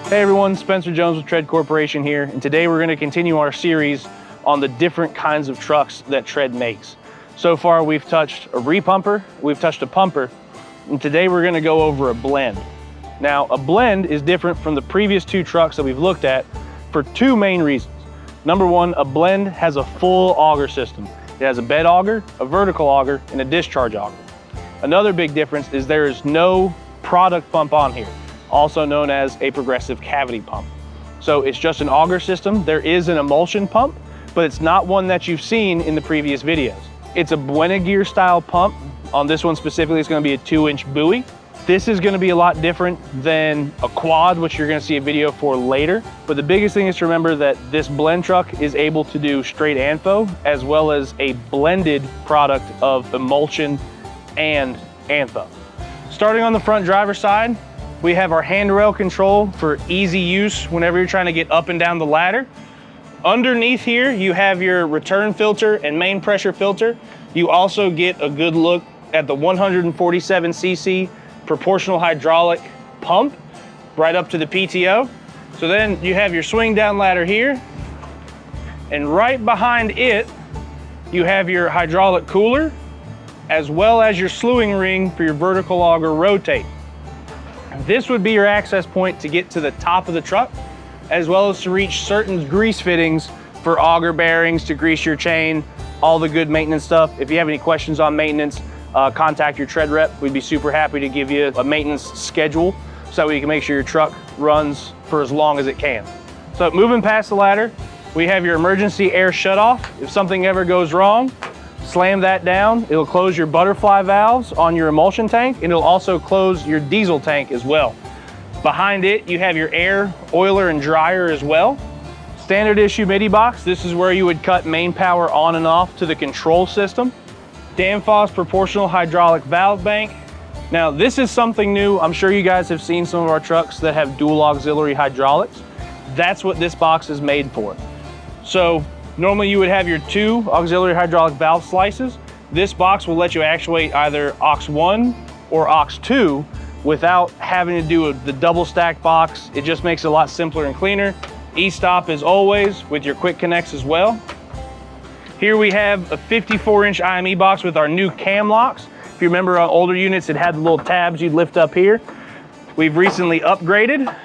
Hey everyone, Spencer Jones with Tread Corporation here, and today we're going to continue our series on the different kinds of trucks that Tread makes. So far we've touched a repumper, we've touched a pumper, and today we're going to go over a blend. Now a blend is different from the previous two trucks that we've looked at for two main reasons. Number one, a blend has a full auger system. It has a bed auger, a vertical auger, and a discharge auger. Another big difference is there is no product pump on here, also known as a progressive cavity pump. So it's just an auger system. There is an emulsion pump, but it's not one that you've seen in the previous videos. It's a Buena Gear style pump. On this one specifically, it's gonna be a 2-inch buoy. This is gonna be a lot different than a quad, which you're gonna see a video for later. But the biggest thing is to remember that this blend truck is able to do straight ANFO, as well as a blended product of emulsion and ANFO. Starting on the front driver's side, we have our handrail control for easy use whenever you're trying to get up and down the ladder. Underneath here, you have your return filter and main pressure filter. You also get a good look at the 147cc proportional hydraulic pump right up to the PTO. So then you have your swing down ladder here, and right behind it, you have your hydraulic cooler, as well as your slewing ring for your vertical auger rotate. This would be your access point to get to the top of the truck, as well as to reach certain grease fittings for auger bearings, to grease your chain, all the good maintenance stuff. If you have any questions on maintenance, contact your Tread rep. We'd be super happy to give you a maintenance schedule so we can make sure your truck runs for as long as it can. So moving past the ladder, we have your emergency air shutoff. If something ever goes wrong, slam that down. It'll close your butterfly valves on your emulsion tank, and it'll also close your diesel tank as well. Behind it, you have your air oiler and dryer as well. Standard issue MIDI box. This is where you would cut main power on and off to the control system. Danfoss proportional hydraulic valve bank. Now this is something new. I'm sure you guys have seen some of our trucks that have dual auxiliary hydraulics. That's what this box is made for. So normally you would have your 2 auxiliary hydraulic valve slices. This box will let you actuate either aux 1 or aux 2 without having to do the double stack box. It just makes it a lot simpler and cleaner. E-stop as always with your quick connects as well. Here we have a 54-inch IME box with our new cam locks. If you remember on older units, it had the little tabs you'd lift up here. We've recently upgraded.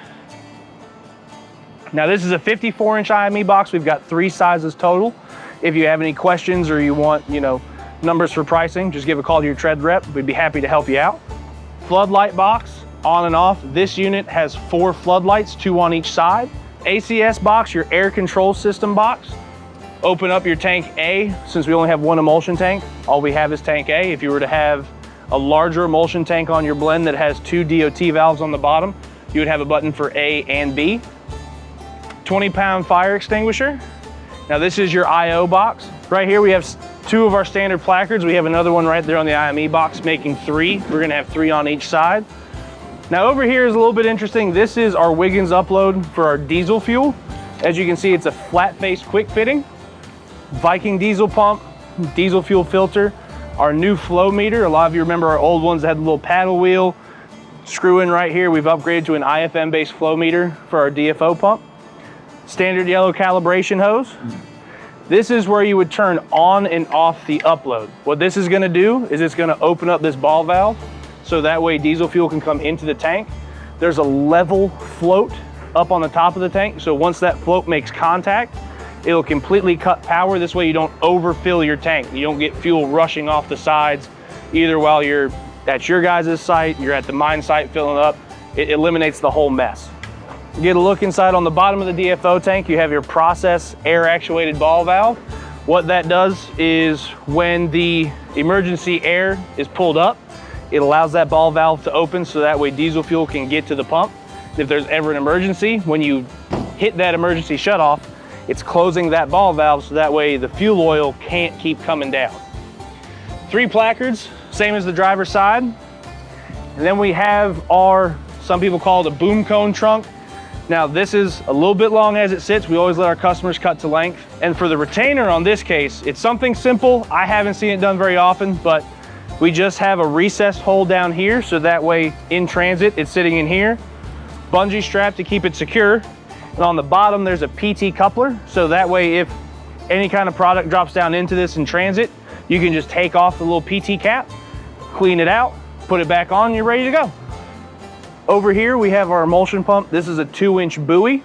Now this is a 54-inch IME box. We've got 3 sizes total. If you have any questions or you want, numbers for pricing, just give a call to your Tread rep. We'd be happy to help you out. Floodlight box, on and off. This unit has 4 floodlights, 2 on each side. ACS box, your air control system box. Open up your tank A. Since we only have 1 emulsion tank, all we have is tank A. If you were to have a larger emulsion tank on your blend that has 2 DOT valves on the bottom, you would have a button for A and B. 20-pound fire extinguisher. Now this is your IO box. Right here we have 2 of our standard placards. We have another one right there on the IME box, making 3. We're gonna have 3 on each side. Now over here is a little bit interesting. This is our Wiggins upload for our diesel fuel. As you can see, it's a flat face quick fitting. Viking diesel pump, diesel fuel filter, our new flow meter. A lot of you remember our old ones that had the little paddle wheel. Screw in right here. We've upgraded to an IFM based flow meter for our DFO pump. Standard yellow calibration hose. This is where you would turn on and off the upload. What this is gonna do is it's gonna open up this ball valve so that way diesel fuel can come into the tank. There's a level float up on the top of the tank, so once that float makes contact, it'll completely cut power. This way you don't overfill your tank. You don't get fuel rushing off the sides, either while you're at your guys' site, you're at the mine site filling up. It eliminates the whole mess. Get a look inside on the bottom of the DFO tank. You have your process air actuated ball valve. What that does is when the emergency air is pulled up, it allows that ball valve to open so that way diesel fuel can get to the pump. If there's ever an emergency, when you hit that emergency shutoff, it's closing that ball valve so that way the fuel oil can't keep coming down. 3 placards, same as the driver's side. And then we have our, some people call it a boom cone trunk. Now this is a little bit long as it sits. We always let our customers cut to length. And for the retainer on this case, it's something simple. I haven't seen it done very often, but we just have a recessed hole down here so that way in transit it's sitting in here. bungee strap to keep it secure. And on the bottom, there's a PT coupler. So that way, if any kind of product drops down into this in transit, you can just take off the little PT cap, clean it out, put it back on, and you're ready to go. Over here, we have our emulsion pump. This is a 2-inch buoy.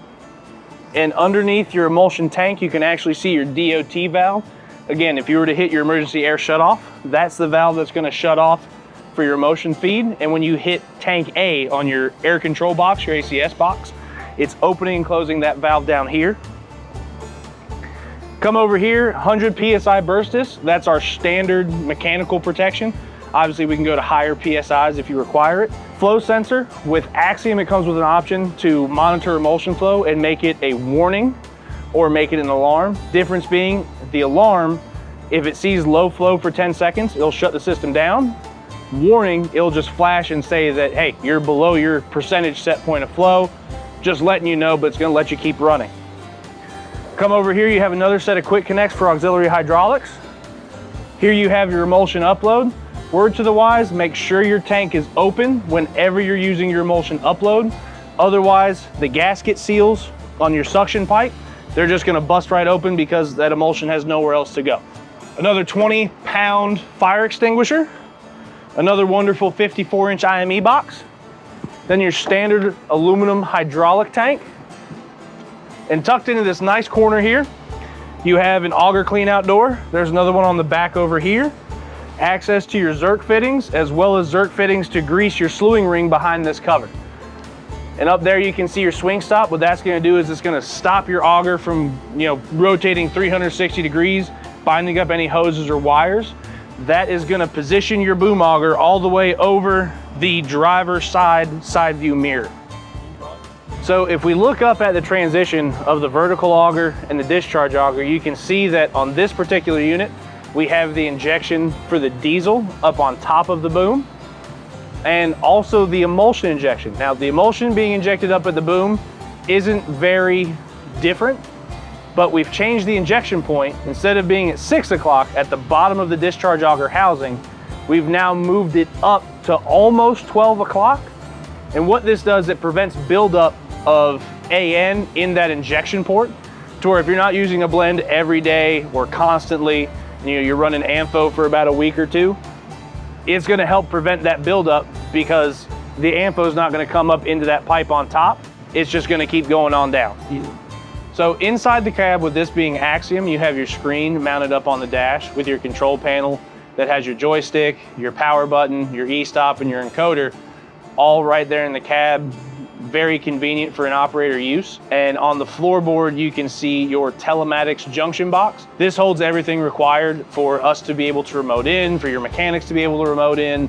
And underneath your emulsion tank, you can actually see your DOT valve. Again, if you were to hit your emergency air shutoff, that's the valve that's gonna shut off for your emulsion feed. And when you hit tank A on your air control box, your ACS box, it's opening and closing that valve down here. Come over here, 100 PSI burstless. That's our standard mechanical protection. Obviously, we can go to higher PSIs if you require it. Flow sensor. With Axiom, it comes with an option to monitor emulsion flow and make it a warning or make it an alarm. Difference being, the alarm, if it sees low flow for 10 seconds, it'll shut the system down. Warning, it'll just flash and say that, hey, you're below your percentage set point of flow. Just letting you know, but it's gonna let you keep running. Come over here, you have another set of quick connects for auxiliary hydraulics. Here you have your emulsion upload. Word to the wise, make sure your tank is open whenever you're using your emulsion upload. Otherwise, the gasket seals on your suction pipe, they're just gonna bust right open because that emulsion has nowhere else to go. Another 20-pound fire extinguisher. Another wonderful 54-inch IME box. Then your standard aluminum hydraulic tank. And tucked into this nice corner here, you have an auger clean out door. There's another one on the back over here. Access to your Zerk fittings, as well as Zerk fittings to grease your slewing ring behind this cover. And up there you can see your swing stop. What that's gonna do is it's gonna stop your auger from rotating 360 degrees, binding up any hoses or wires. That is gonna position your boom auger all the way over the driver's side view mirror. So if we look up at the transition of the vertical auger and the discharge auger, you can see that on this particular unit, we have the injection for the diesel up on top of the boom, and also the emulsion injection. Now, the emulsion being injected up at the boom isn't very different, but we've changed the injection point. Instead of being at 6 o'clock at the bottom of the discharge auger housing, we've now moved it up to almost 12 o'clock. And what this does, it prevents buildup of AN in that injection port, to where if you're not using a blend every day or constantly, you're running ANFO for about a week or two, it's gonna help prevent that buildup because the ANFO is not gonna come up into that pipe on top. It's just gonna keep going on down. So inside the cab, with this being Axiom, you have your screen mounted up on the dash with your control panel that has your joystick, your power button, your e-stop, and your encoder, all right there in the cab. Very convenient for an operator use. And on the floorboard, you can see your telematics junction box. This holds everything required for us to be able to remote in, for your mechanics to be able to remote in.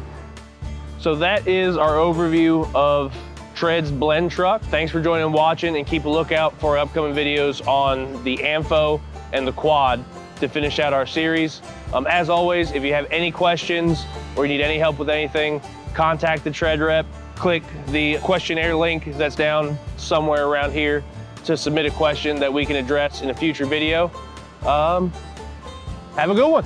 So that is our overview of Tread's blend truck. Thanks for joining and watching, and keep a lookout for upcoming videos on the ANFO and the quad to finish out our series. As always, if you have any questions or you need any help with anything, contact the Tread rep. Click the questionnaire link that's down somewhere around here to submit a question that we can address in a future video. Have a good one.